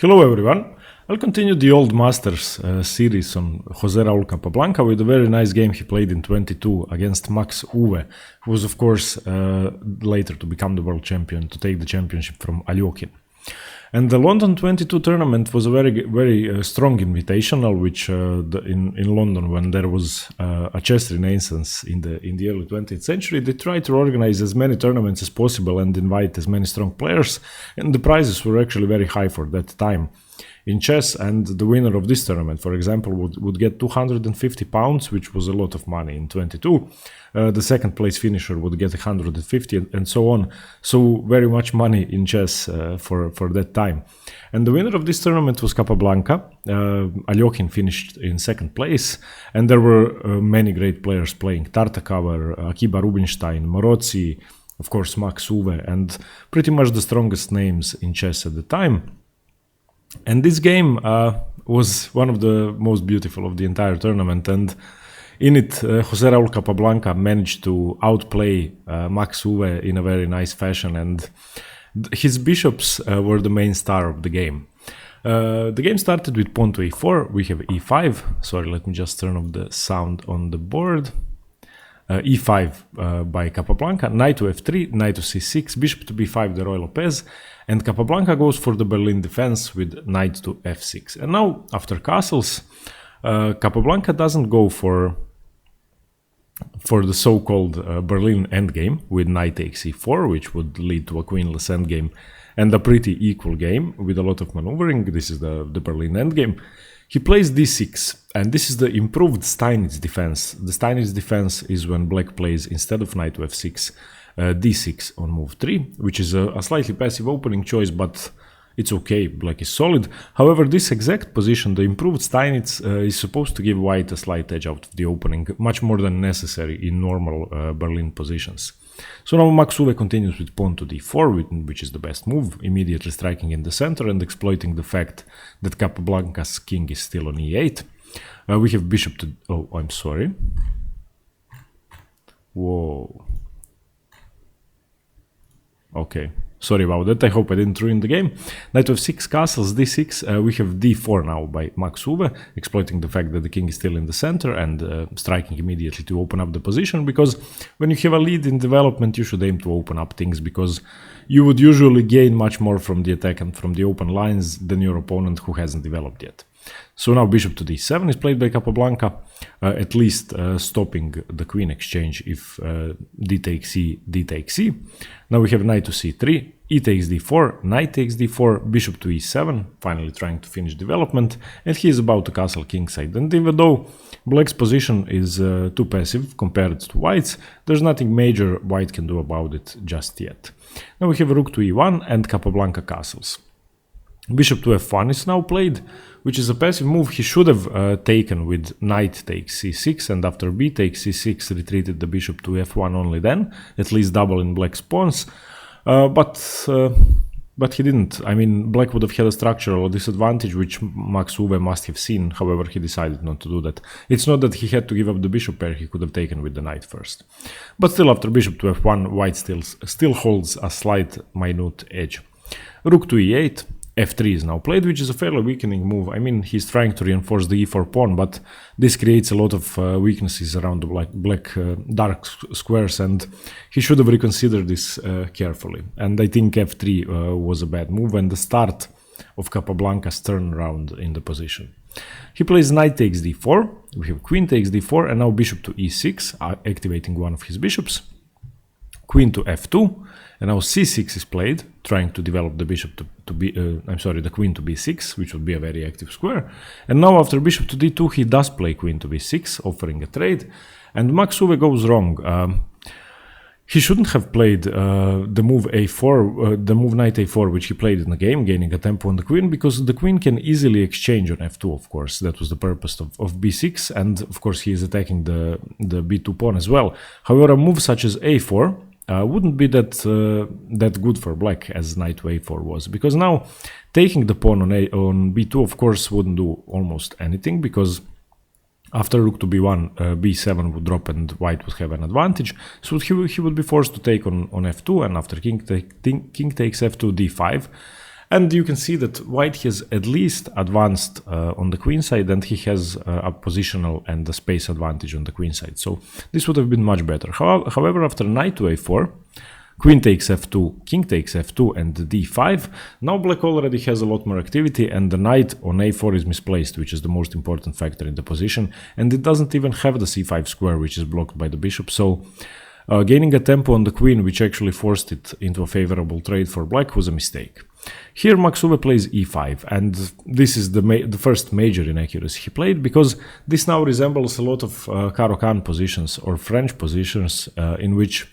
Hello everyone. I'll continue the Old Masters series on Jose Raul Capablanca with a very nice game he played in 22 against Max Euwe, who was of course later to become the world champion, to take the championship from Alekhine. And the London 22 tournament was a very strong invitational, which in London, when there was a chess renaissance in the early 20th century, they tried to organize as many tournaments as possible and invite as many strong players, and the prizes were actually very high for that time in chess. And the winner of this tournament, for example, would get £250, which was a lot of money in 22. The second place finisher would get 150 and so on. So very much money in chess for that time. And the winner of this tournament was Capablanca. Alekhine finished in second place, and there were many great players playing: Tartakower, Akiba Rubinstein, Morozzi, of course Max Euwe, and pretty much the strongest names in chess at the time. And this game was one of the most beautiful of the entire tournament, and in it, Jose Raul Capablanca managed to outplay Max Euwe in a very nice fashion, and his bishops were the main star of the game. The game started with pawn to e4, we have e5, sorry, let me just turn off the sound on the board. E5 by Capablanca, knight to f3, knight to c6, bishop to b5, the Roy Lopez, and Capablanca goes for the Berlin defense with knight to f6. And now, after castles, Capablanca doesn't go for the so-called Berlin endgame with knight takes e4, which would lead to a queenless endgame and a pretty equal game with a lot of maneuvering. This is the Berlin endgame. He plays d6, and this is the improved Steinitz defense. The Steinitz defense is when black plays, instead of knight to f6, d6 on move 3, which is a slightly passive opening choice, but it's okay, black is solid. However, this exact position, the improved Steinitz, is supposed to give white a slight edge out of the opening, much more than necessary in normal Berlin positions. So now Max Euwe continues with pawn to d4, which is the best move, immediately striking in the center and exploiting the fact that Capablanca's king is still on e8. We have bishop to... oh, I'm sorry. Whoa. Okay. Sorry about that, I hope I didn't ruin the game. Knight to f6, castles, d6, we have d4 now by Max Euwe, exploiting the fact that the king is still in the center and striking immediately to open up the position, because when you have a lead in development, you should aim to open up things, because you would usually gain much more from the attack and from the open lines than your opponent who hasn't developed yet. So now bishop to d7 is played by Capablanca, at least stopping the queen exchange if d takes c, d takes c. Now we have knight to c3, e takes d4, knight takes d4, bishop to e7, finally trying to finish development, and he is about to castle kingside. And even though black's position is too passive compared to white's, there's nothing major white can do about it just yet. Now we have rook to e1 and Capablanca castles. Bishop to f1 is now played, which is a passive move he should have taken with knight takes c6, and after b takes c6 retreated the bishop to f1 only then, at least double in black's pawns, but he didn't. I mean, black would have had a structural disadvantage which Max Euwe must have seen, however he decided not to do that. It's not that he had to give up the bishop pair, he could have taken with the knight first. But still, after bishop to f1, white still holds a slight minute edge. Rook to e8. f3 is now played, which is a fairly weakening move. I mean, he's trying to reinforce the e4 pawn, but this creates a lot of weaknesses around the black dark squares, and he should have reconsidered this carefully. And I think f3 was a bad move and the start of Capablanca's turnaround in the position. He plays knight takes d4, we have queen takes d4, and now bishop to e6, activating one of his bishops. Queen to f2, and now c6 is played, trying to develop the bishop the queen to b6, which would be a very active square. And now after bishop to d2, he does play queen to b6, offering a trade, and Max Euwe goes wrong. He shouldn't have played the move a4, the move knight a4, which he played in the game, gaining a tempo on the queen, because the queen can easily exchange on f2, of course. That was the purpose of b6, and of course he is attacking the b2 pawn as well. However, a move such as a4 wouldn't be that good for black as knight to a4 was, because now taking the pawn on b2 of course wouldn't do almost anything, because after rook to b1, b7 would drop and white would have an advantage, so he would be forced to take on f2, and after king takes f2, d5, And you can see that white has at least advanced on the queen side, and he has a positional and a space advantage on the queen side. So this would have been much better. However, after knight to a4, queen takes f2, king takes f2, and d5. Now black already has a lot more activity, and the knight on a4 is misplaced, which is the most important factor in the position. And it doesn't even have the c5 square, which is blocked by the bishop. So gaining a tempo on the queen, which actually forced it into a favorable trade for black, was a mistake. Here Max Euwe plays e5, and this is the first major inaccuracy he played, because this now resembles a lot of Caro-Kann positions or French positions in which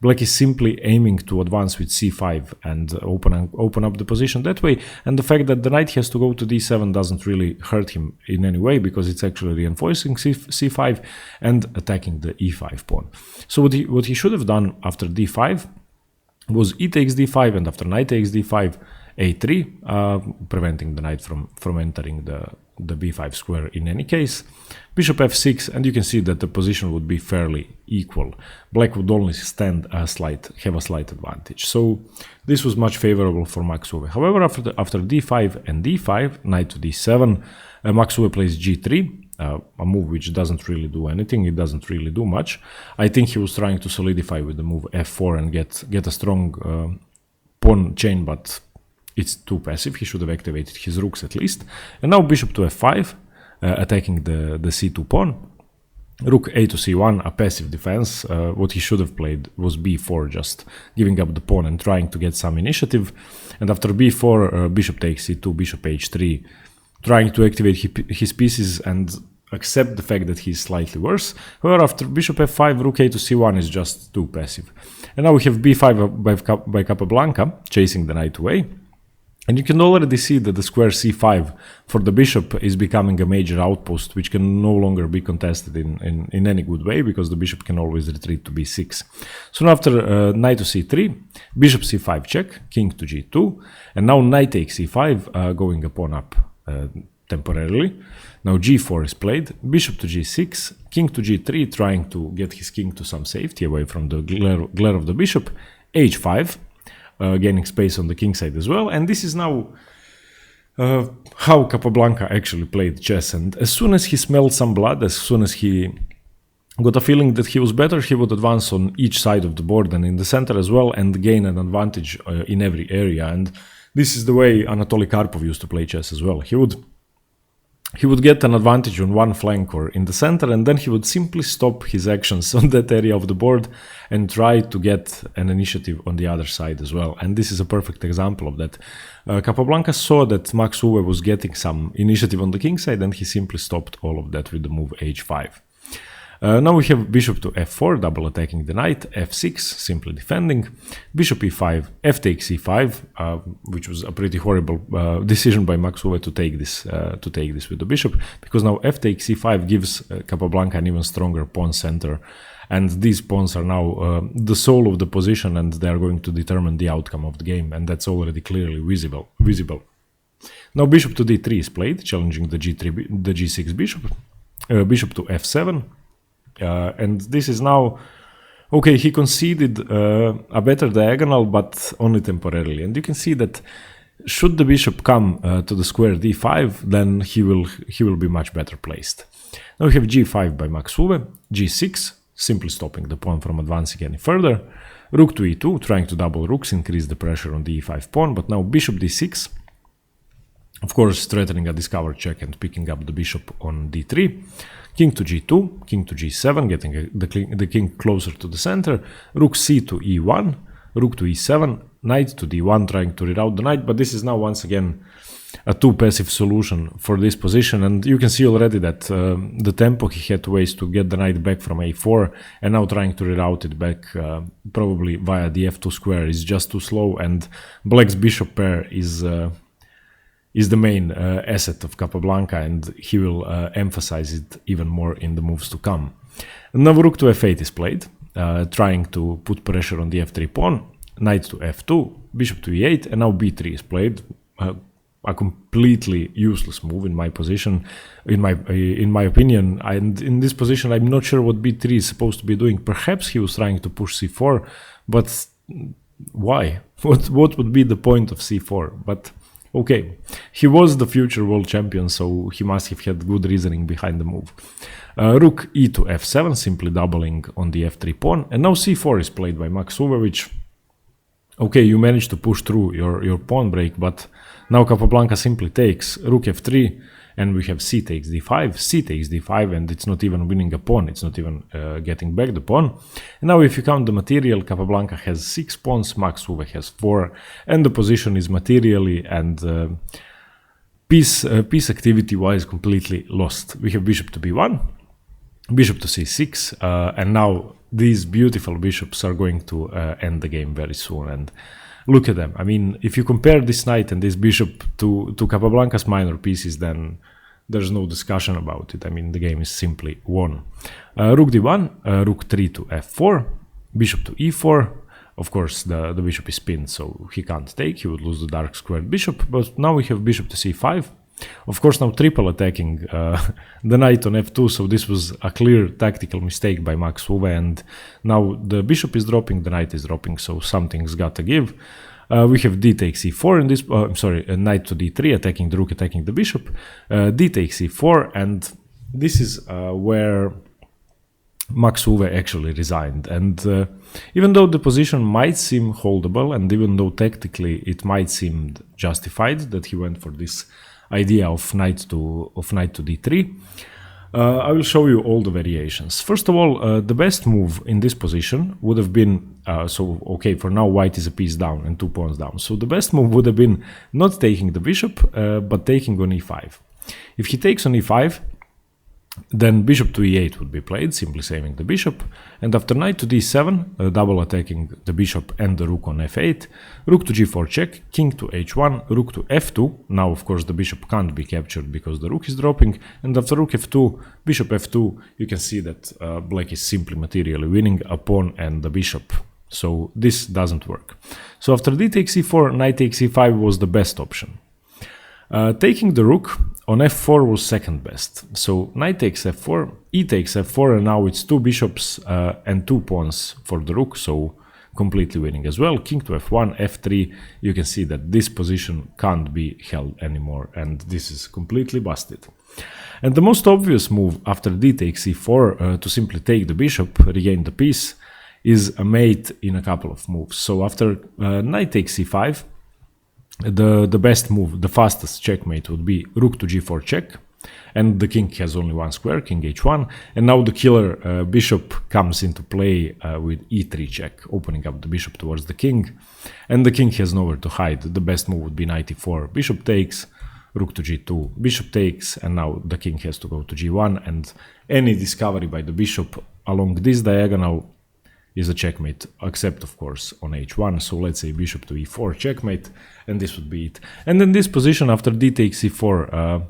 black is simply aiming to advance with c5 and open up the position that way, and the fact that the knight has to go to d7 doesn't really hurt him in any way, because it's actually reinforcing c5 and attacking the e5 pawn. So what he should have done after d5 was e takes d5, and after knight takes d5, a3, preventing the knight from entering the b5 square in any case. Bishop f6, and you can see that the position would be fairly equal. Black would only have a slight advantage. So this was much favorable for Max Euwe. However, after d5 and d5, knight to d7, Max Euwe plays g3. A move which doesn't really do anything, it doesn't really do much. I think he was trying to solidify with the move f4 and get a strong pawn chain, but it's too passive. He should have activated his rooks at least. And now bishop to f5, attacking the c2 pawn. Rook a to c1, a passive defense. What he should have played was b4, just giving up the pawn and trying to get some initiative. And after b4, bishop takes c2, bishop h3, trying to activate his pieces and accept the fact that he's slightly worse. However, after bishop f5, rook a to c1 is just too passive. And now we have b5 by Capablanca, chasing the knight away. And you can already see that the square c5 for the bishop is becoming a major outpost, which can no longer be contested in any good way, because the bishop can always retreat to b6. So now after knight to c3, bishop c5 check, king to g2, and now knight takes c5, going a pawn up temporarily. Now g4 is played, bishop to g6, king to g3, trying to get his king to some safety away from the glare of the bishop, h5, gaining space on the king side as well. And this is now how Capablanca actually played chess. And as soon as he smelled some blood, as soon as he got a feeling that he was better, he would advance on each side of the board and in the center as well, and gain an advantage in every area. And this is the way Anatoly Karpov used to play chess as well. He would get an advantage on one flank or in the center, and then he would simply stop his actions on that area of the board and try to get an initiative on the other side as well. And this is a perfect example of that. Capablanca saw that Max Euwe was getting some initiative on the king side, and he simply stopped all of that with the move h5. Now we have bishop to f4, double attacking the knight, f6, simply defending, bishop e5, f takes e5, which was a pretty horrible decision by Max Euwe to take this with the bishop, because now f takes e5 gives Capablanca an even stronger pawn center, and these pawns are now the soul of the position, and they are going to determine the outcome of the game, and that's already clearly visible. Now bishop to d3 is played, challenging the g6 bishop, bishop to f7. And this is now, okay, he conceded a better diagonal, but only temporarily. And you can see that should the bishop come to the square d5, then he will be much better placed. Now we have g5 by Max Euwe, g6, simply stopping the pawn from advancing any further, rook to e2, trying to double rooks, increase the pressure on the e5 pawn, but now bishop d6, of course threatening a discovered check and picking up the bishop on d3, king to g2, king to g7, getting the king closer to the center, rook c to e1, rook to e7, knight to d1, trying to reroute the knight, but this is now once again a too passive solution for this position, and you can see already that the tempo he had to waste to get the knight back from a4, and now trying to reroute it back probably via the f2 square is just too slow, and black's bishop pair is the main asset of Capablanca, and he will emphasize it even more in the moves to come. Now rook to f8 is played, trying to put pressure on the f3 pawn, knight to f2, bishop to e8, and now b3 is played. A completely useless move in my position, in my opinion, and in this position I'm not sure what b3 is supposed to be doing. Perhaps he was trying to push c4, but why? What would be the point of c4? But Okay, he was the future world champion, so he must have had good reasoning behind the move. Rook e to f7, simply doubling on the f3 pawn, and now c4 is played by Max Euwe, which, okay, you managed to push through your pawn break, but now Capablanca simply takes rook f3, and we have c takes d5, c takes d5, and it's not even winning a pawn, it's not even getting back the pawn. And now if you count the material, Capablanca has 6 pawns, Max Euwe has 4, and the position is materially and piece activity-wise completely lost. We have bishop to b1, bishop to c6, and now these beautiful bishops are going to end the game very soon. And look at them. I mean, if you compare this knight and this bishop to Capablanca's minor pieces, then there's no discussion about it. I mean, the game is simply won. Rook d1, rook 3 to f4, bishop to e4. Of course, the bishop is pinned, so he can't take. He would lose the dark squared bishop. But now we have bishop to c5. Of course, now triple attacking the knight on f2, so this was a clear tactical mistake by Max Euwe, and now the bishop is dropping, the knight is dropping, so something's got to give. We have d takes e4 in this, knight to d3, attacking the rook, attacking the bishop, d takes e4, and this is where Max Euwe actually resigned. And even though the position might seem holdable, and even though tactically it might seem justified that he went for this idea of knight to d3, I will show you all the variations. First of all, the best move in this position would have been, okay, for now white is a piece down and 2 pawns down, so the best move would have been not taking the bishop, but taking on e5. If he takes on e5, then bishop to e8 would be played, simply saving the bishop, and after knight to d7, double attacking the bishop and the rook on f8, rook to g4 check, king to h1, rook to f2. Now of course the bishop can't be captured because the rook is dropping, and after rook f2, bishop f2, you can see that black is simply materially winning a pawn and the bishop, so this doesn't work. So after d takes e4, knight takes e5 was the best option. Taking the rook on f4 was second best. So knight takes f4, e takes f4, and now it's 2 bishops and 2 pawns for the rook, so completely winning as well. King to f1, f3, you can see that this position can't be held anymore, and this is completely busted. And the most obvious move after d takes e4 to simply take the bishop, regain the piece, is a mate in a couple of moves. So after knight takes e5, the best move, the fastest checkmate would be rook to g4 check, and the king has only one square, king h1, and now the killer bishop comes into play with e3 check, opening up the bishop towards the king, and the king has nowhere to hide. The best move would be knight e4, bishop takes, rook to g2, bishop takes, and now the king has to go to g1, and any discovery by the bishop along this diagonal is a checkmate, except of course on h1. So let's say bishop to e4 checkmate, and this would be it. And in this position after d takes e4,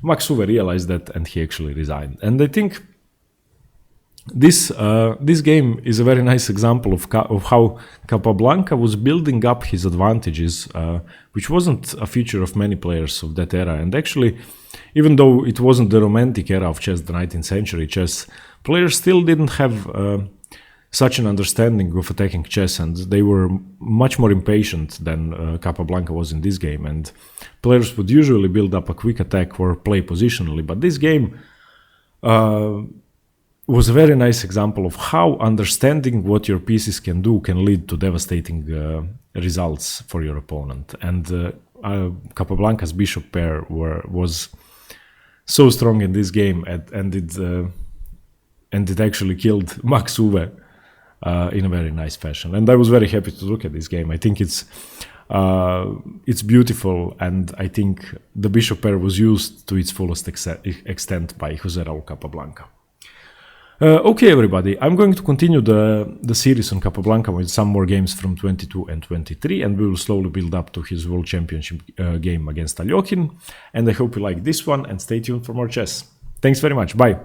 Max Euwe realized that and he actually resigned. And I think this game is a very nice example of how Capablanca was building up his advantages, which wasn't a feature of many players of that era. And actually, even though it wasn't the romantic era of chess, the 19th century chess, players still didn't have such an understanding of attacking chess, and they were much more impatient than Capablanca was in this game, and players would usually build up a quick attack or play positionally, but this game was a very nice example of how understanding what your pieces can do can lead to devastating results for your opponent. And Capablanca's bishop pair was so strong in this game, and it actually killed Max Euwe in a very nice fashion. And I was very happy to look at this game. I think it's beautiful, and I think the bishop pair was used to its fullest extent by Jose Raul Capablanca. Okay, everybody, I'm going to continue the series on Capablanca with some more games from 22 and 23, and we will slowly build up to his World Championship game against Alekhine. And I hope you like this one, and stay tuned for more chess. Thanks very much. Bye.